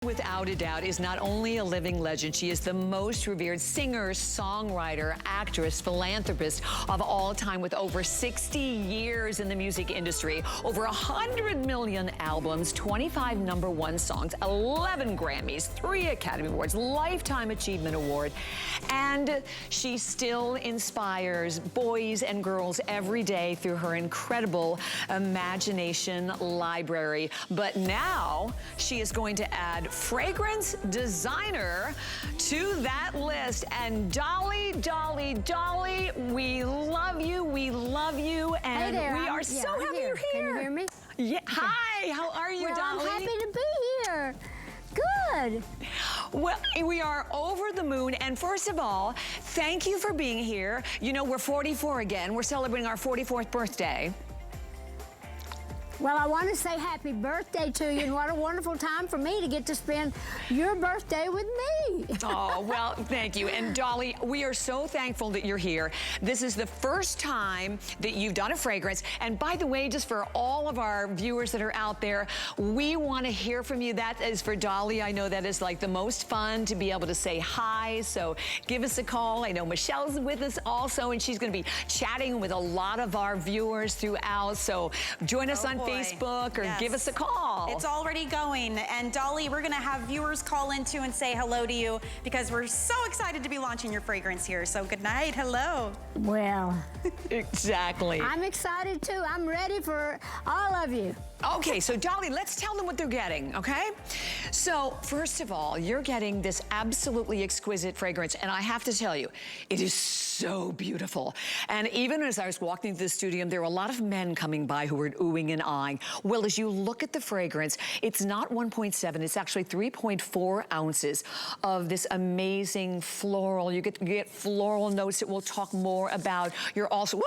Without a doubt, is not only a living legend, she is the most revered singer, songwriter, actress, philanthropist of all time with over 60 years in the music industry, over 100 million albums, 25 #1 songs, 11 Grammys, 3 Academy Awards, Lifetime Achievement Award, and she still inspires boys and girls every day through her incredible imagination library. But now she is going to add fragrance designer to that list. And Dolly, we love you, and hey there, we are so happy you're here. Can you hear me? Yeah. Hi, how are you, well, Dolly? I'm happy to be here. Good. Well, we are over the moon, and first of all, thank you for being here. You know, we're 44 again. We're celebrating our 44th birthday. Well, I want to say happy birthday to you, and what a wonderful time for me to get to spend your birthday with me. Oh, well, thank you. And Dolly, we are so thankful that you're here. This is the first time that you've done a fragrance. And by the way, just for all of our viewers that are out there, we want to hear from you. That is for Dolly. I know that is like the most fun to be able to say hi. So give us a call. I know Michelle's with us also, and she's going to be chatting with a lot of our viewers throughout. So join us on Facebook or give us a call. It's already going. And Dolly, we're going to have viewers call in too and say hello to you because we're so excited to be launching your fragrance here. So good night. Hello. Well, exactly. I'm excited too. I'm ready for all of you. Okay, so Dolly, let's tell them what they're getting, okay? So, first of all, you're getting this absolutely exquisite fragrance, and I have to tell you, it is so beautiful. And even as I was walking through the studio, there were a lot of men coming by who were oohing and eyeing. Well, as you look at the fragrance, it's not 1.7, it's actually 3.4 ounces of this amazing floral. You get floral notes that we'll talk more about. You're also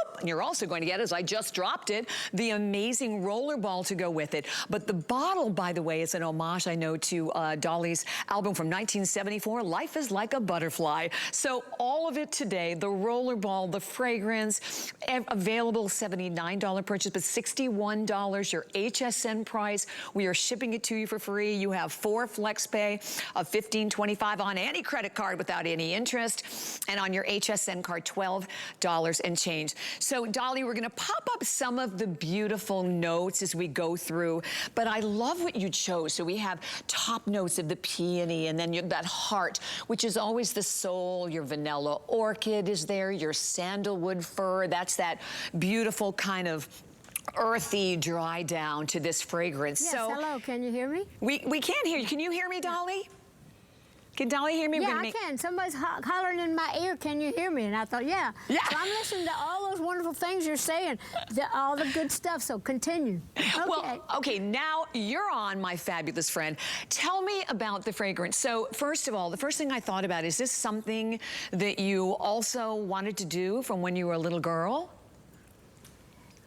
going to get, as I just dropped it, the amazing rollerball to go with it. But the bottle, by the way, is an homage, I know, to Dolly's album from 1974, Life is Like a Butterfly. So all of it today, the rollerball, the fragrance, available $79 purchase, but $61 your HSN price. We are shipping it to you for free. You have 4 flex pay of $15.25 on any credit card without any interest, and on your HSN card, $12 and change. So Dolly, we're gonna pop up some of the beautiful notes as we go through, but I love what you chose. So we have top notes of the peony, and then that heart, which is always the soul. Your vanilla orchid is there, your sandalwood fir, that's that beautiful kind of earthy dry down to this fragrance. Yes, so hello, can you hear me? We can't hear you. Can you hear me, Dolly? Can Dolly hear me? Yeah, I can. Somebody's hollering in my ear, can you hear me? And I thought, yeah. So I'm listening to all those wonderful things you're saying, all the good stuff, so continue. Okay. Well, okay, now you're on, my fabulous friend. Tell me about the fragrance. So first of all, the first thing I thought about, is this something that you also wanted to do from when you were a little girl?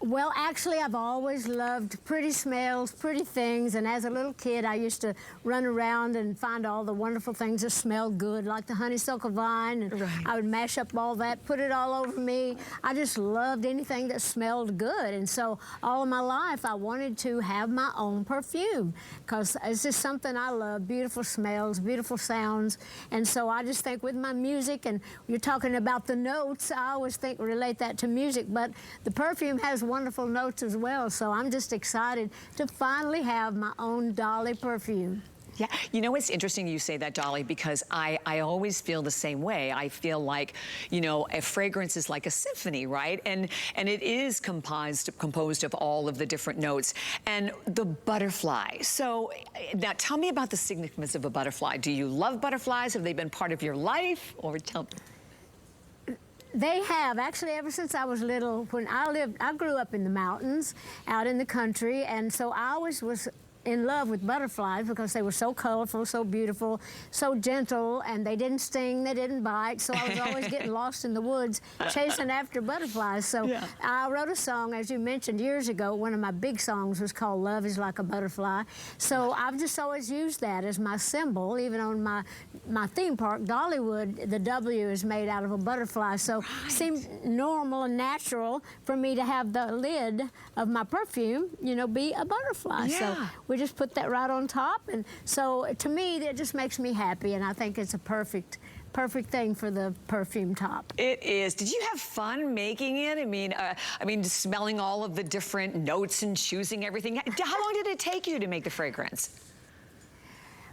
Well, actually, I've always loved pretty smells, pretty things, and as a little kid, I used to run around and find all the wonderful things that smelled good, like the honeysuckle vine, and I would mash up all that, put it all over me. I just loved anything that smelled good, and so all of my life, I wanted to have my own perfume, because it's just something I love, beautiful smells, beautiful sounds, and so I just think with my music, and you're talking about the notes, I always relate that to music, but the perfume has wonderful notes as well, so I'm just excited to finally have my own Dolly perfume. Yeah, you know, it's interesting you say that, Dolly, because I always feel the same way. I feel like, you know, a fragrance is like a symphony, right? And it is composed of all of the different notes. And the butterfly. So now tell me about the significance of a butterfly. Do you love butterflies? Have they been part of your life? Or tell me. They have, actually, ever since I was little. When I grew up in the mountains, out in the country, and so I always was in love with butterflies because they were so colorful, so beautiful, so gentle, and they didn't sting, they didn't bite, so I was always getting lost in the woods chasing after butterflies. So I wrote a song, as you mentioned, years ago. One of my big songs was called Love is Like a Butterfly. So I've just always used that as my symbol. Even on my theme park, Dollywood, the W is made out of a butterfly. So it seemed normal and natural for me to have the lid of my perfume, you know, be a butterfly. So we we just put that right on top. And so to me, it just makes me happy, and I think it's a perfect thing for the perfume top. It is. Did you have fun making it? I mean, smelling all of the different notes and choosing everything. How long did it take you to make the fragrance?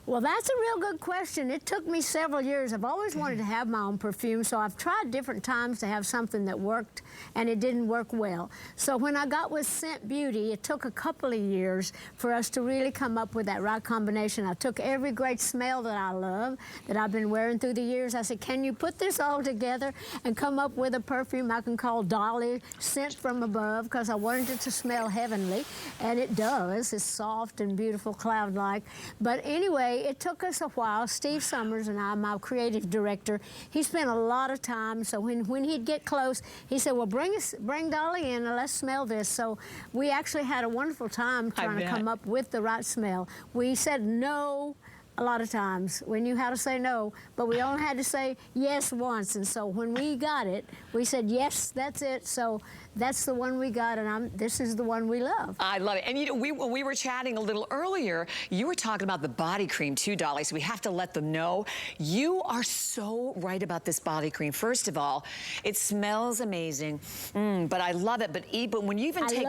Well, that's a real good question. It took me several years. I've always wanted to have my own perfume, so I've tried different times to have something that worked, and it didn't work well. So when I got with Scent Beauty, it took a couple of years for us to really come up with that right combination. I took every great smell that I love, that I've been wearing through the years. I said, can you put this all together and come up with a perfume I can call Dolly Scent from Above, because I wanted it to smell heavenly, and it does. It's soft and beautiful, cloud-like. But anyway, it took us a while. Steve Summers and I, my creative director, he spent a lot of time. So when he'd get close, he said, well, bring Dolly in and let's smell this. So we actually had a wonderful time trying to come up with the right smell. We said no a lot of times. We knew how to say no, but we only had to say yes once. And so when we got it, we said, yes, that's it. So that's the one we got, and this is the one we love. I love it. And you know, when we were chatting a little earlier, you were talking about the body cream too, Dolly, so we have to let them know. You are so right about this body cream. First of all, it smells amazing, but I love it. But when you even take